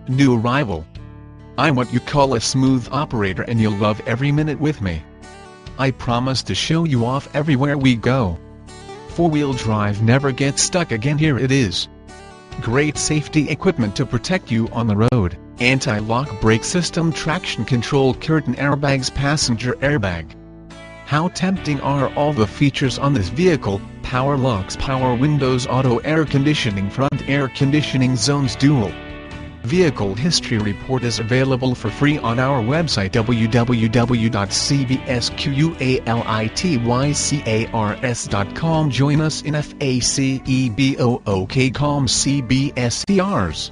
New arrival. I'm what you call a smooth operator and you'll love every minute with me. I promise to show you off everywhere we go. Four-wheel drive never gets stuck again, here it is. Great safety equipment to protect you on the road. Anti-lock brake system, traction control, curtain airbags, passenger airbag. How tempting are all the features on this vehicle: power locks, power windows, auto air conditioning, front air conditioning zones, dual. Vehicle history report is available for free on our website www.cbsqualitycars.com. Join us in FACEBOOK.com CBS Cars.